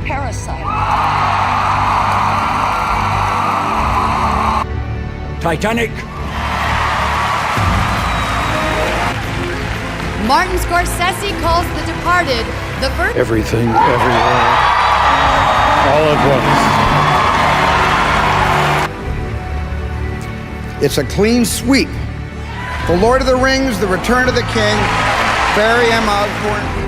parasite. Titanic. Martin Scorsese calls The Departed the first. Everything, everywhere, all at once. It's a clean sweep. The Lord of the Rings, The Return of the King, Barry M. Osborne.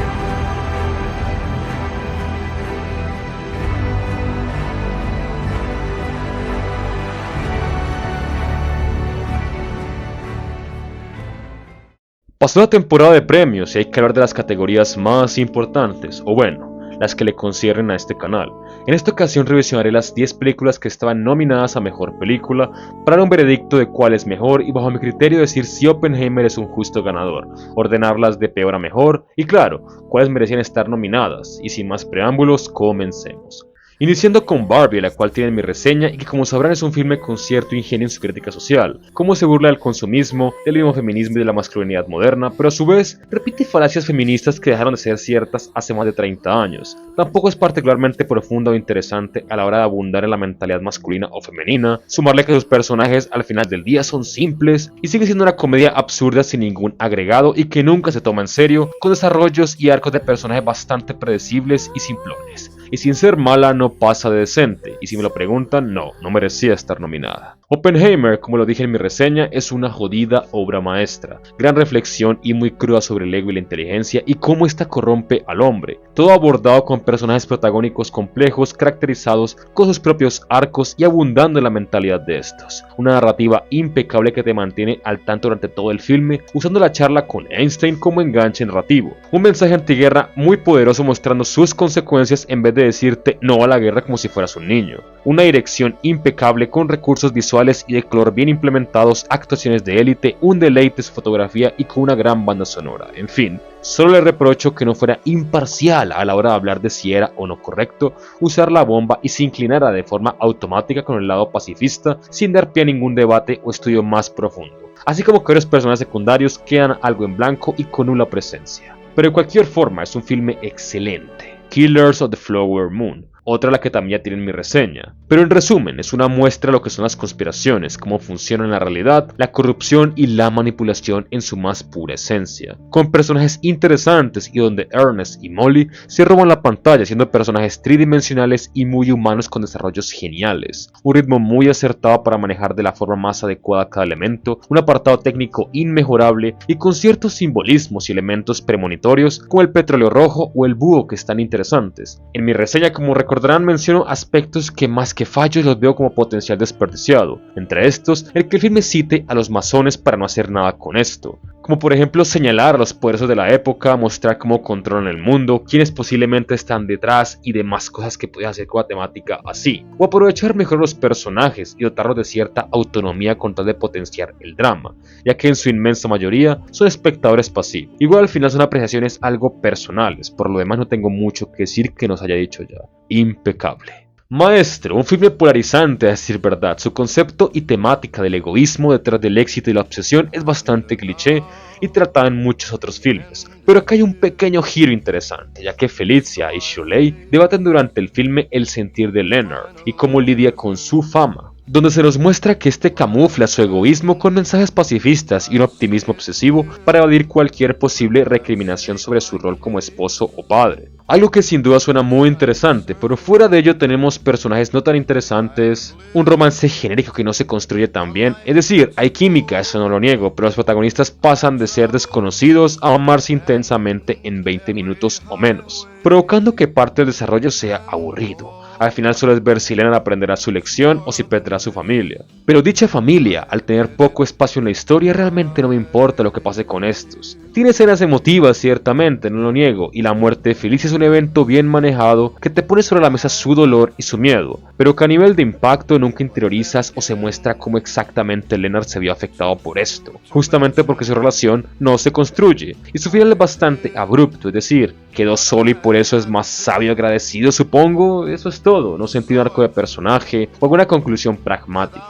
Pasó la temporada de premios y hay que hablar de las categorías más importantes, o bueno, las que le conciernen a este canal. En esta ocasión revisionaré las 10 películas que estaban nominadas a Mejor Película para dar un veredicto de cuál es mejor y bajo mi criterio decir si Oppenheimer es un justo ganador, ordenarlas de peor a mejor y claro, cuáles merecían estar nominadas, y sin más preámbulos, comencemos. Iniciando con Barbie, la cual tiene mi reseña y que como sabrán es un filme con cierto ingenio en su crítica social, como se burla del consumismo, del mismo feminismo y de la masculinidad moderna, pero a su vez repite falacias feministas que dejaron de ser ciertas hace más de 30 años. Tampoco es particularmente profunda o interesante a la hora de abundar en la mentalidad masculina o femenina, sumarle que sus personajes al final del día son simples y sigue siendo una comedia absurda sin ningún agregado y que nunca se toma en serio, con desarrollos y arcos de personajes bastante predecibles y simplones. Y sin ser mala no pasa de decente, y si me lo preguntan, no merecía estar nominada. Oppenheimer, como lo dije en mi reseña, es una jodida obra maestra, gran reflexión y muy cruda sobre el ego y la inteligencia y cómo esta corrompe al hombre, todo abordado con personajes protagónicos complejos, caracterizados con sus propios arcos y abundando en la mentalidad de estos. Una narrativa impecable que te mantiene al tanto durante todo el filme, usando la charla con Einstein como enganche narrativo. Un mensaje antiguerra muy poderoso mostrando sus consecuencias en vez de decirte no a la guerra como si fueras un niño. Una dirección impecable con recursos visuales y de color bien implementados, actuaciones de élite, un deleite su fotografía y con una gran banda sonora. En fin, solo le reprocho que no fuera imparcial a la hora de hablar de si era o no correcto usar la bomba y se inclinara de forma automática con el lado pacifista sin dar pie a ningún debate o estudio más profundo. Así como que varios personajes secundarios quedan algo en blanco y con nula presencia. Pero de cualquier forma es un filme excelente. Killers of the Flower Moon, otra la que también tiene en mi reseña. Pero en resumen, es una muestra de lo que son las conspiraciones, cómo funcionan en la realidad, la corrupción y la manipulación en su más pura esencia. Con personajes interesantes y donde Ernest y Molly se roban la pantalla siendo personajes tridimensionales y muy humanos con desarrollos geniales. Un ritmo muy acertado para manejar de la forma más adecuada cada elemento, un apartado técnico inmejorable y con ciertos simbolismos y elementos premonitorios como el petróleo rojo o el búho que están interesantes. En mi reseña, como recordarán, menciono aspectos que más que fallos los veo como potencial desperdiciado. Entre estos, el que el filme cite a los masones para no hacer nada con esto. Como por ejemplo señalar a los poderosos de la época, mostrar cómo controlan el mundo, quiénes posiblemente están detrás y demás cosas que podías hacer con la temática así. O aprovechar mejor los personajes y dotarlos de cierta autonomía con tal de potenciar el drama, ya que en su inmensa mayoría son espectadores pasivos. Igual al final son apreciaciones algo personales, por lo demás no tengo mucho que decir que nos haya dicho ya. Impecable. Maestro, un filme polarizante a decir verdad. Su concepto y temática del egoísmo detrás del éxito y la obsesión es bastante cliché y tratada en muchos otros filmes. Pero acá hay un pequeño giro interesante, ya que Felicia y Shirley debaten durante el filme el sentir de Leonard y cómo lidia con su fama, donde se nos muestra que este camufla su egoísmo con mensajes pacifistas y un optimismo obsesivo para evadir cualquier posible recriminación sobre su rol como esposo o padre. Algo que sin duda suena muy interesante, pero fuera de ello tenemos personajes no tan interesantes, un romance genérico que no se construye tan bien, es decir, hay química, eso no lo niego, pero los protagonistas pasan de ser desconocidos a amarse intensamente en 20 minutos o menos, provocando que parte del desarrollo sea aburrido. Al final solo es ver si Leonard aprenderá su lección o si perderá su familia. Pero dicha familia, al tener poco espacio en la historia, realmente no me importa lo que pase con estos. Tiene escenas emotivas, ciertamente, no lo niego, y la muerte de Felicia es un evento bien manejado que te pone sobre la mesa su dolor y su miedo, pero que a nivel de impacto nunca interiorizas o se muestra cómo exactamente Leonard se vio afectado por esto, justamente porque su relación no se construye, y su final es bastante abrupto, es decir, quedó solo y por eso es más sabio y agradecido, supongo. Eso es todo, no sentí un arco de personaje o alguna conclusión pragmática.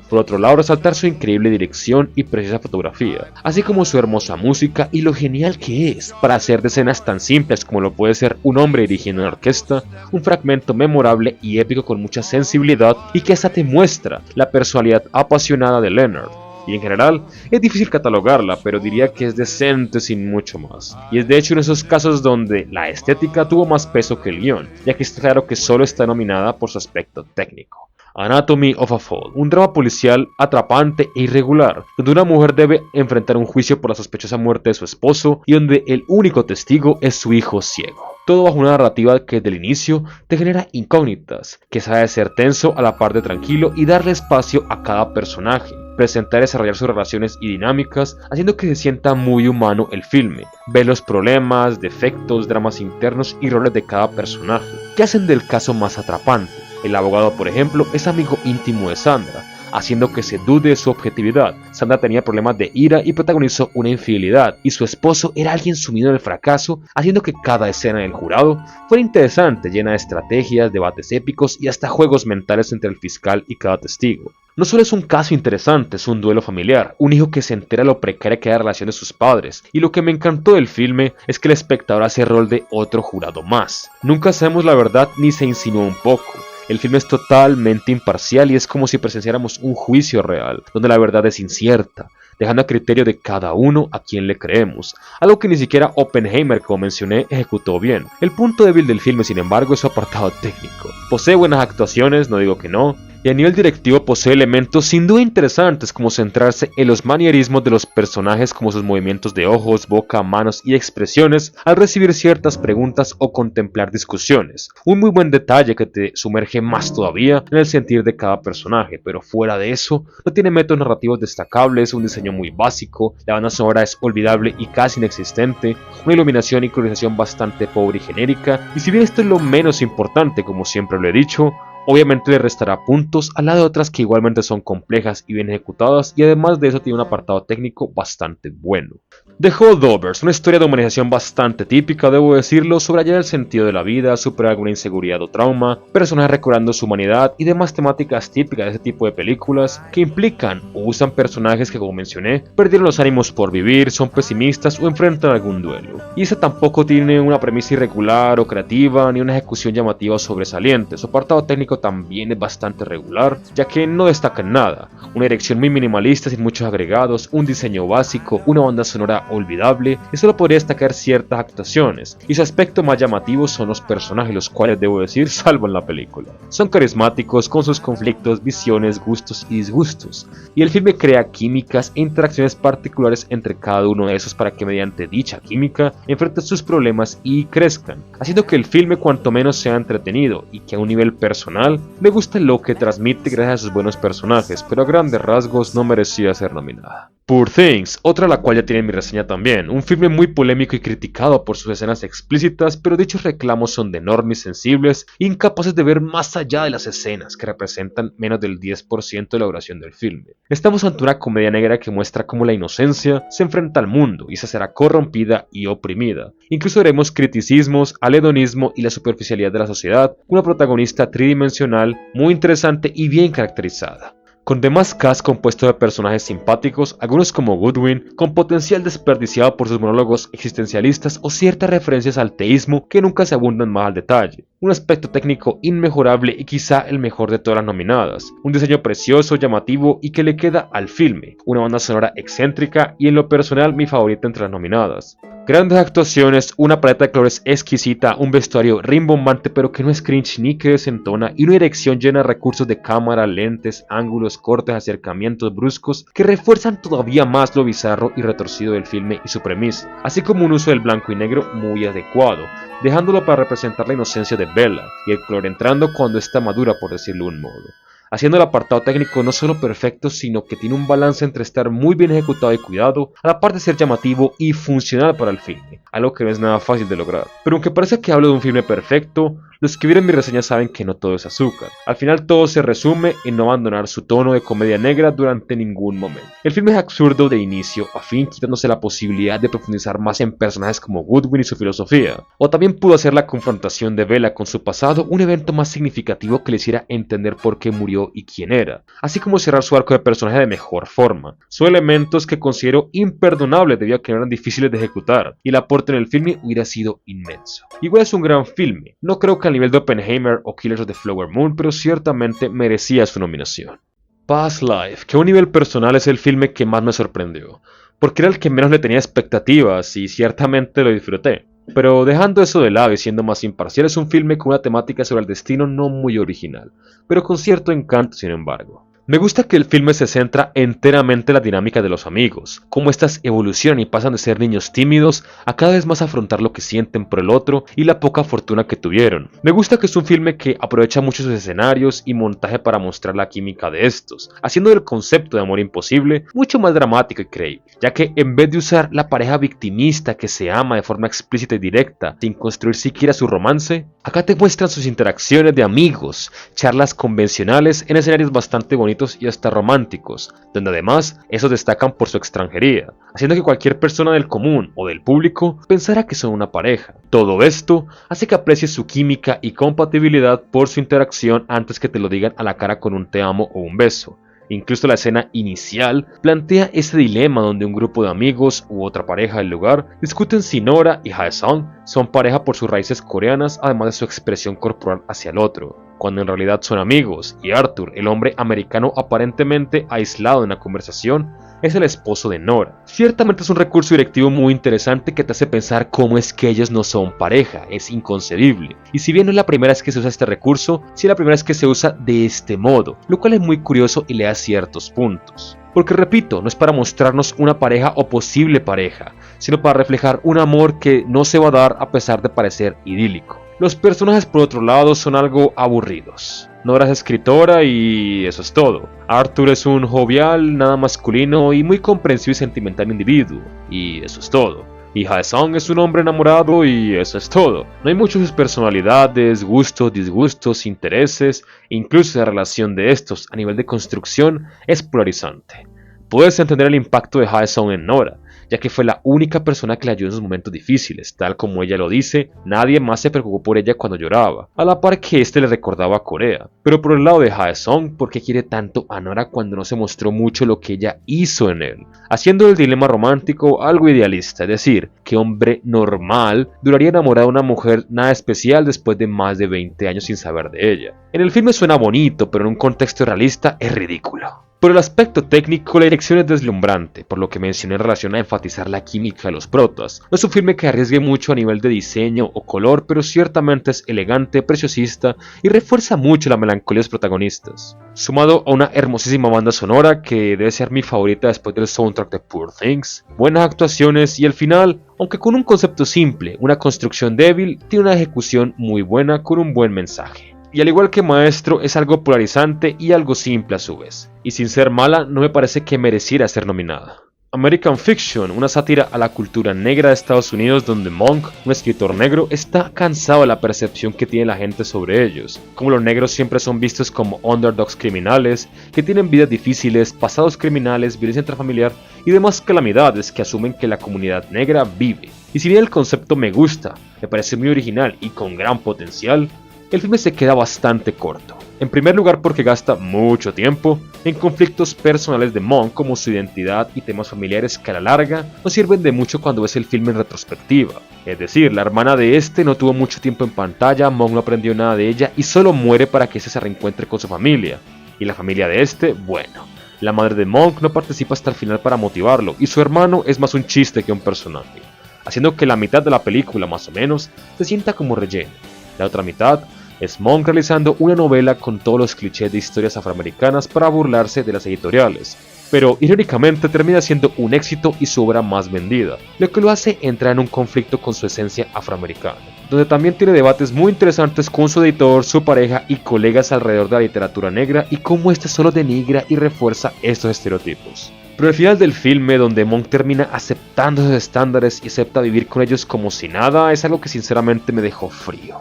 Por otro lado, resaltar su increíble dirección y precisa fotografía, así como su hermosa música y lo genial que es para hacer de escenas tan simples como lo puede ser un hombre dirigiendo una orquesta, un fragmento memorable y épico con mucha sensibilidad y que hasta te muestra la personalidad apasionada de Leonard. Y en general, es difícil catalogarla, pero diría que es decente sin mucho más. Y es de hecho uno de esos casos donde la estética tuvo más peso que el guión, ya que está claro que solo está nominada por su aspecto técnico. Anatomy of a Fall, un drama policial atrapante e irregular, donde una mujer debe enfrentar un juicio por la sospechosa muerte de su esposo y donde el único testigo es su hijo ciego. Todo bajo una narrativa que desde el inicio te genera incógnitas, que sabe ser tenso a la par de tranquilo y darle espacio a cada personaje, presentar y desarrollar sus relaciones y dinámicas, haciendo que se sienta muy humano el filme, ver los problemas, defectos, dramas internos y roles de cada personaje, que hacen del caso más atrapante. El abogado, por ejemplo, es amigo íntimo de Sandra, haciendo que se dude de su objetividad. Sandra tenía problemas de ira y protagonizó una infidelidad, y su esposo era alguien sumido en el fracaso, haciendo que cada escena del jurado fuera interesante, llena de estrategias, debates épicos y hasta juegos mentales entre el fiscal y cada testigo. No solo es un caso interesante, es un duelo familiar, un hijo que se entera lo precaria que es la relación de sus padres, y lo que me encantó del filme es que el espectador hace rol de otro jurado más. Nunca sabemos la verdad ni se insinúa un poco. El filme es totalmente imparcial y es como si presenciáramos un juicio real, donde la verdad es incierta, dejando a criterio de cada uno a quien le creemos, algo que ni siquiera Oppenheimer, como mencioné, ejecutó bien. El punto débil del filme, sin embargo, es su apartado técnico. Posee buenas actuaciones, no digo que no, y a nivel directivo posee elementos sin duda interesantes como centrarse en los manierismos de los personajes como sus movimientos de ojos, boca, manos y expresiones al recibir ciertas preguntas o contemplar discusiones. Un muy buen detalle que te sumerge más todavía en el sentir de cada personaje, pero fuera de eso, no tiene métodos narrativos destacables, un diseño muy básico, la banda sonora es olvidable y casi inexistente, una iluminación y colorización bastante pobre y genérica, y si bien esto es lo menos importante, como siempre lo he dicho, obviamente le restará puntos al lado de otras que igualmente son complejas y bien ejecutadas y además de eso tiene un apartado técnico bastante bueno. The Holdovers, una historia de humanización bastante típica, debo decirlo, sobre hallar el sentido de la vida, superar alguna inseguridad o trauma, personajes recobrando su humanidad y demás temáticas típicas de ese tipo de películas que implican o usan personajes que, como mencioné, perdieron los ánimos por vivir, son pesimistas o enfrentan algún duelo. Y esa tampoco tiene una premisa irregular o creativa ni una ejecución llamativa o sobresaliente. Su apartado técnico también es bastante regular, ya que no destaca en nada, una dirección muy minimalista sin muchos agregados, un diseño básico, una banda sonora olvidable y solo podría destacar ciertas actuaciones, y su aspecto más llamativo son los personajes, los cuales debo decir salvan la película. Son carismáticos con sus conflictos, visiones, gustos y disgustos, y el filme crea químicas e interacciones particulares entre cada uno de esos para que mediante dicha química enfrenten sus problemas y crezcan, haciendo que el filme cuanto menos sea entretenido y que a un nivel personal me gusta lo que transmite gracias a sus buenos personajes, pero a grandes rasgos no merecía ser nominada. Poor Things, otra la cual ya tiene mi reseña también, un filme muy polémico y criticado por sus escenas explícitas, pero dichos reclamos son de enormes y sensibles, incapaces de ver más allá de las escenas, que representan menos del 10% de la duración del filme. Estamos ante una comedia negra que muestra cómo la inocencia se enfrenta al mundo y se será corrompida y oprimida. Incluso veremos criticismos al hedonismo y la superficialidad de la sociedad, una protagonista tridimensional, muy interesante y bien caracterizada. Con demás cast compuesto de personajes simpáticos, algunos como Goodwin, con potencial desperdiciado por sus monólogos existencialistas o ciertas referencias al teísmo que nunca se abundan más al detalle. Un aspecto técnico inmejorable y quizá el mejor de todas las nominadas. Un diseño precioso, llamativo y que le queda al filme. Una banda sonora excéntrica y en lo personal mi favorita entre las nominadas. Grandes actuaciones, una paleta de colores exquisita, un vestuario rimbombante pero que no es cringe ni que desentona y una dirección llena de recursos de cámara, lentes, ángulos, cortes, acercamientos bruscos que refuerzan todavía más lo bizarro y retorcido del filme y su premisa, así como un uso del blanco y negro muy adecuado, dejándolo para representar la inocencia de Bella y el color entrando cuando está madura, por decirlo de un modo. Haciendo el apartado técnico no solo perfecto, sino que tiene un balance entre estar muy bien ejecutado y cuidado, a la par de ser llamativo y funcional para el filme, algo que no es nada fácil de lograr. Pero aunque parece que hablo de un filme perfecto, los que vieron mi reseña saben que no todo es azúcar. Al final todo se resume en no abandonar su tono de comedia negra durante ningún momento. El filme es absurdo de inicio a fin, quitándose la posibilidad de profundizar más en personajes como Goodwin y su filosofía. O también pudo hacer la confrontación de Bella con su pasado un evento más significativo que le hiciera entender por qué murió nació y quién era, así como cerrar su arco de personaje de mejor forma. Son elementos que considero imperdonables debido a que eran difíciles de ejecutar, y el aporte en el filme hubiera sido inmenso. Igual es un gran filme, no creo que al nivel de Oppenheimer o Killers of the Flower Moon, pero ciertamente merecía su nominación. Past Life, que a un nivel personal es el filme que más me sorprendió, porque era el que menos le tenía expectativas y ciertamente lo disfruté. Pero dejando eso de lado y siendo más imparcial, es un filme con una temática sobre el destino no muy original, pero con cierto encanto sin embargo. Me gusta que el filme se centra enteramente en la dinámica de los amigos, cómo estas evolucionan y pasan de ser niños tímidos a cada vez más afrontar lo que sienten por el otro y la poca fortuna que tuvieron. Me gusta que es un filme que aprovecha mucho sus escenarios y montaje para mostrar la química de estos, haciendo del concepto de amor imposible mucho más dramático y creíble, ya que en vez de usar la pareja victimista que se ama de forma explícita y directa, sin construir siquiera su romance, acá te muestran sus interacciones de amigos, charlas convencionales en escenarios bastante bonitos y hasta románticos, donde además esos destacan por su extranjería, haciendo que cualquier persona del común o del público pensara que son una pareja. Todo esto hace que aprecies su química y compatibilidad por su interacción antes que te lo digan a la cara con un te amo o un beso. Incluso la escena inicial plantea ese dilema donde un grupo de amigos u otra pareja del lugar discuten si Nora y Hae-sung son pareja por sus raíces coreanas además de su expresión corporal hacia el otro, cuando en realidad son amigos, y Arthur, el hombre americano aparentemente aislado en la conversación, es el esposo de Nora. Ciertamente es un recurso directivo muy interesante que te hace pensar cómo es que ellos no son pareja, es inconcebible. Y si bien no es la primera vez que se usa este recurso, sí es la primera vez que se usa de este modo, lo cual es muy curioso y le da ciertos puntos. Porque repito, no es para mostrarnos una pareja o posible pareja, sino para reflejar un amor que no se va a dar a pesar de parecer idílico. Los personajes por otro lado son algo aburridos. Nora es escritora y eso es todo. Arthur es un jovial, nada masculino y muy comprensivo y sentimental individuo, y eso es todo. Y Hae-sung es un hombre enamorado y eso es todo. No hay mucho de sus personalidades, gustos, disgustos, intereses, incluso la relación de estos a nivel de construcción es polarizante. Puedes entender el impacto de Hae-sung en Nora, ya que fue la única persona que le ayudó en sus momentos difíciles, tal como ella lo dice, nadie más se preocupó por ella cuando lloraba, a la par que este le recordaba a Corea. Pero por el lado de Hae-sung, ¿por qué quiere tanto a Nora cuando no se mostró mucho lo que ella hizo en él? Haciendo el dilema romántico algo idealista, es decir, que hombre normal duraría enamorado de una mujer nada especial después de más de 20 años sin saber de ella. En el filme suena bonito, pero en un contexto realista es ridículo. Por el aspecto técnico, la dirección es deslumbrante, por lo que mencioné en relación a enfatizar la química de los protas. No es un filme que arriesgue mucho a nivel de diseño o color, pero ciertamente es elegante, preciosista y refuerza mucho la melancolía de los protagonistas. Sumado a una hermosísima banda sonora que debe ser mi favorita después del soundtrack de Poor Things, buenas actuaciones y el final, aunque con un concepto simple, una construcción débil, tiene una ejecución muy buena con un buen mensaje. Y al igual que Maestro, es algo polarizante y algo simple a su vez. Y sin ser mala, no me parece que mereciera ser nominada. American Fiction, una sátira a la cultura negra de Estados Unidos donde Monk, un escritor negro, está cansado de la percepción que tiene la gente sobre ellos. Como los negros siempre son vistos como underdogs criminales, que tienen vidas difíciles, pasados criminales, violencia intrafamiliar y demás calamidades que asumen que la comunidad negra vive. Y si bien el concepto me gusta, me parece muy original y con gran potencial, el filme se queda bastante corto. En primer lugar porque gasta mucho tiempo en conflictos personales de Monk como su identidad y temas familiares que a la larga no sirven de mucho cuando ves el filme en retrospectiva. Es decir, la hermana de este no tuvo mucho tiempo en pantalla, Monk no aprendió nada de ella y solo muere para que este se reencuentre con su familia. Y la familia de este, bueno, la madre de Monk no participa hasta el final para motivarlo y su hermano es más un chiste que un personaje, haciendo que la mitad de la película más o menos se sienta como relleno. La otra mitad es Monk realizando una novela con todos los clichés de historias afroamericanas para burlarse de las editoriales, pero irónicamente termina siendo un éxito y su obra más vendida, lo que lo hace entrar en un conflicto con su esencia afroamericana, donde también tiene debates muy interesantes con su editor, su pareja y colegas alrededor de la literatura negra y cómo este solo denigra y refuerza estos estereotipos. Pero al final del filme, donde Monk termina aceptando esos estándares y acepta vivir con ellos como si nada, es algo que sinceramente me dejó frío.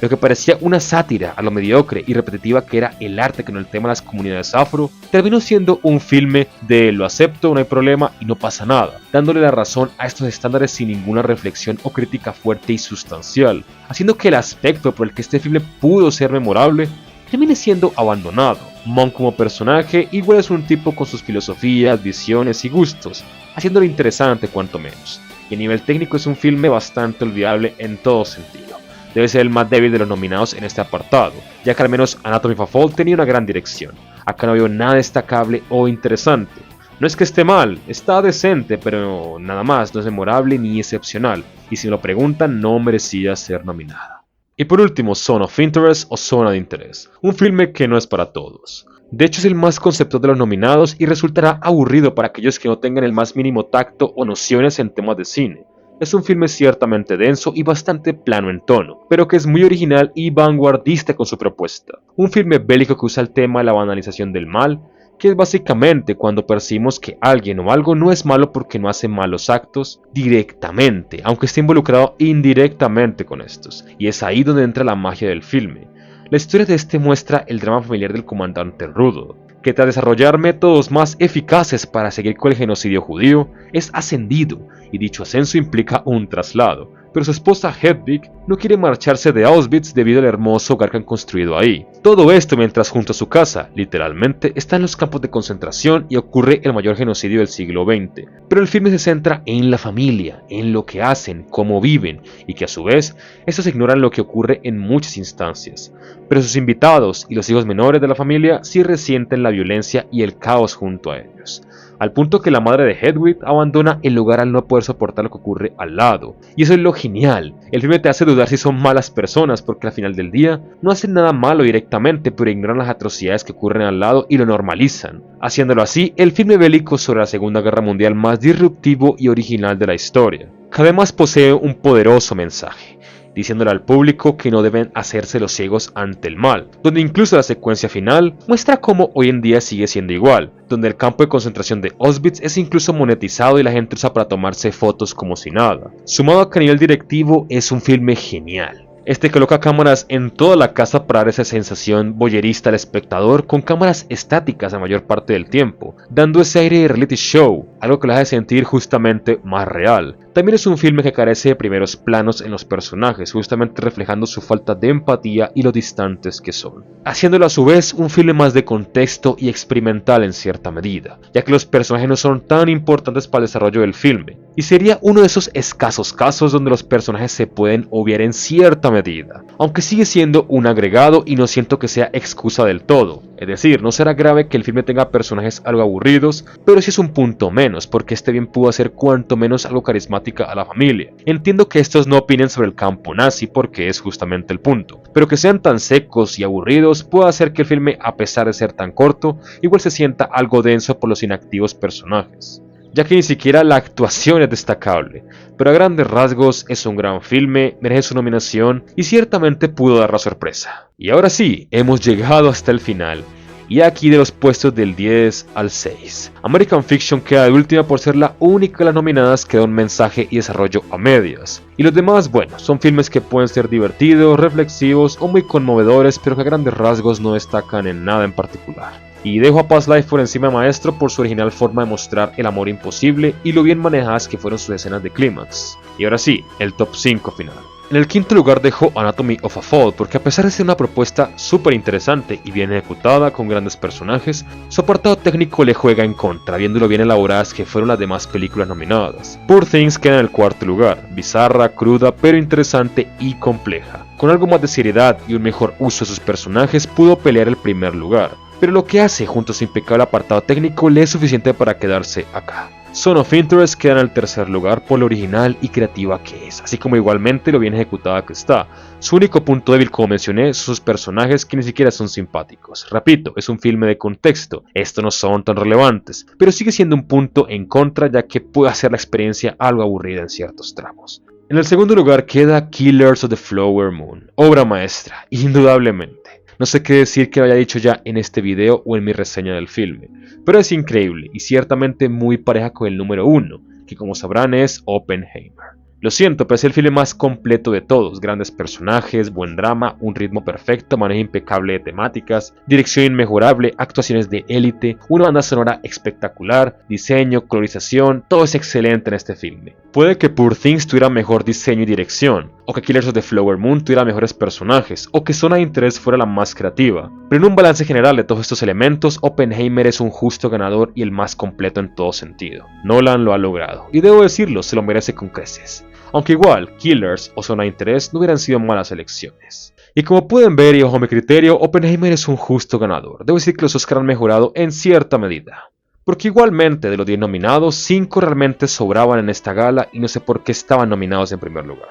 Lo que parecía una sátira a lo mediocre y repetitiva que era el arte con el tema de las comunidades afro, terminó siendo un filme de lo acepto, no hay problema y no pasa nada, dándole la razón a estos estándares sin ninguna reflexión o crítica fuerte y sustancial, haciendo que el aspecto por el que este filme pudo ser memorable termine siendo abandonado. Monk como personaje igual es un tipo con sus filosofías, visiones y gustos, haciéndolo interesante cuanto menos. Y a nivel técnico es un filme bastante olvidable en todo sentido. Debe ser el más débil de los nominados en este apartado, ya que al menos Anatomy of a Fall tenía una gran dirección. Acá no veo nada destacable o interesante. No es que esté mal, está decente, pero nada más, no es memorable ni excepcional, y si me lo preguntan no merecía ser nominada. Y por último, Zone of Interest o Zona de Interés, un filme que no es para todos. De hecho es el más conceptual de los nominados y resultará aburrido para aquellos que no tengan el más mínimo tacto o nociones en temas de cine. Es un filme ciertamente denso y bastante plano en tono, pero que es muy original y vanguardista con su propuesta. Un filme bélico que usa el tema de la banalización del mal, que es básicamente cuando percibimos que alguien o algo no es malo porque no hace malos actos directamente, aunque esté involucrado indirectamente con estos, y es ahí donde entra la magia del filme. La historia de este muestra el drama familiar del comandante Rudo, que tras desarrollar métodos más eficaces para seguir con el genocidio judío, es ascendido, y dicho ascenso implica un traslado, pero su esposa Hedwig no quiere marcharse de Auschwitz debido al hermoso hogar que han construido ahí. Todo esto mientras junto a su casa, literalmente, están los campos de concentración y ocurre el mayor genocidio del siglo XX. Pero el filme se centra en la familia, en lo que hacen, cómo viven, y que a su vez, estos ignoran lo que ocurre en muchas instancias. Pero sus invitados y los hijos menores de la familia sí resienten la violencia y el caos junto a ellos. Al punto que la madre de Hedwig abandona el lugar al no poder soportar lo que ocurre al lado. Y eso es lo genial. El filme te hace dudar si son malas personas porque al final del día no hacen nada malo directamente, pero ignoran las atrocidades que ocurren al lado y lo normalizan. Haciéndolo así, el filme bélico sobre la Segunda Guerra Mundial más disruptivo y original de la historia. Que además posee un poderoso mensaje, diciéndole al público que no deben hacerse los ciegos ante el mal, donde incluso la secuencia final muestra cómo hoy en día sigue siendo igual, donde el campo de concentración de Auschwitz es incluso monetizado y la gente usa para tomarse fotos como si nada. Sumado a que a nivel directivo es un filme genial. Este coloca cámaras en toda la casa para dar esa sensación voyerista al espectador con cámaras estáticas la mayor parte del tiempo, dando ese aire de reality show, algo que lo hace sentir justamente más real. También es un filme que carece de primeros planos en los personajes, justamente reflejando su falta de empatía y lo distantes que son, haciéndolo a su vez un filme más de contexto y experimental en cierta medida, ya que los personajes no son tan importantes para el desarrollo del filme, y sería uno de esos escasos casos donde los personajes se pueden obviar en cierta medida, aunque sigue siendo un agregado y no siento que sea excusa del todo. Es decir, no será grave que el filme tenga personajes algo aburridos, pero sí es un punto menos, porque este bien pudo hacer cuanto menos algo carismática a la familia. Entiendo que estos no opinen sobre el campo nazi porque es justamente el punto, pero que sean tan secos y aburridos puede hacer que el filme, a pesar de ser tan corto, igual se sienta algo denso por los inactivos personajes, ya que ni siquiera la actuación es destacable, pero a grandes rasgos es un gran filme, merece su nominación y ciertamente pudo dar la sorpresa. Y ahora sí, hemos llegado hasta el final, y aquí de los puestos del 10 al 6. American Fiction queda de última por ser la única de las nominadas que da un mensaje y desarrollo a medias. Y los demás, bueno, son filmes que pueden ser divertidos, reflexivos o muy conmovedores, pero que a grandes rasgos no destacan en nada en particular. Y dejo a Past Life por encima de Maestro por su original forma de mostrar el amor imposible y lo bien manejadas que fueron sus escenas de clímax. Y ahora sí, el top 5 final. En el quinto lugar dejo Anatomy of a Fall porque a pesar de ser una propuesta súper interesante y bien ejecutada con grandes personajes, su apartado técnico le juega en contra, viendo lo bien elaboradas que fueron las demás películas nominadas. Poor Things queda en el cuarto lugar, bizarra, cruda, pero interesante y compleja. Con algo más de seriedad y un mejor uso de sus personajes pudo pelear el primer lugar, pero lo que hace junto a su impecable apartado técnico le es suficiente para quedarse acá. Zone of Interest queda en el tercer lugar por lo original y creativa que es, así como igualmente lo bien ejecutada que está. Su único punto débil, como mencioné, son sus personajes que ni siquiera son simpáticos. Repito, es un filme de contexto, estos no son tan relevantes, pero sigue siendo un punto en contra ya que puede hacer la experiencia algo aburrida en ciertos tramos. En el segundo lugar queda Killers of the Flower Moon, obra maestra, indudablemente. No sé qué decir que lo haya dicho ya en este video o en mi reseña del filme, pero es increíble y ciertamente muy pareja con el número 1, que como sabrán es Oppenheimer. Lo siento, pero es el filme más completo de todos, grandes personajes, buen drama, un ritmo perfecto, manejo impecable de temáticas, dirección inmejorable, actuaciones de élite, una banda sonora espectacular, diseño, colorización, todo es excelente en este filme. Puede que Poor Things tuviera mejor diseño y dirección, o que Killers of the Flower Moon tuviera mejores personajes, o que Zona de Interés fuera la más creativa. Pero en un balance general de todos estos elementos, Oppenheimer es un justo ganador y el más completo en todo sentido. Nolan lo ha logrado, y debo decirlo, se lo merece con creces. Aunque igual, Killers o Zona de Interés no hubieran sido malas elecciones. Y como pueden ver y bajo mi criterio, Oppenheimer es un justo ganador. Debo decir que los Oscar han mejorado en cierta medida. Porque igualmente de los 10 nominados, 5 realmente sobraban en esta gala y no sé por qué estaban nominados en primer lugar.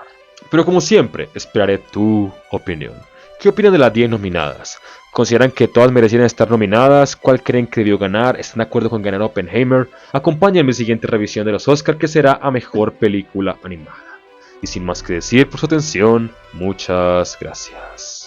Pero como siempre, esperaré tu opinión. ¿Qué opinan de las 10 nominadas? ¿Consideran que todas merecían estar nominadas? ¿Cuál creen que debió ganar? ¿Están de acuerdo con ganar Oppenheimer? Acompáñenme en mi siguiente revisión de los Oscar, que será a mejor película animada. Y sin más que decir por su atención, muchas gracias.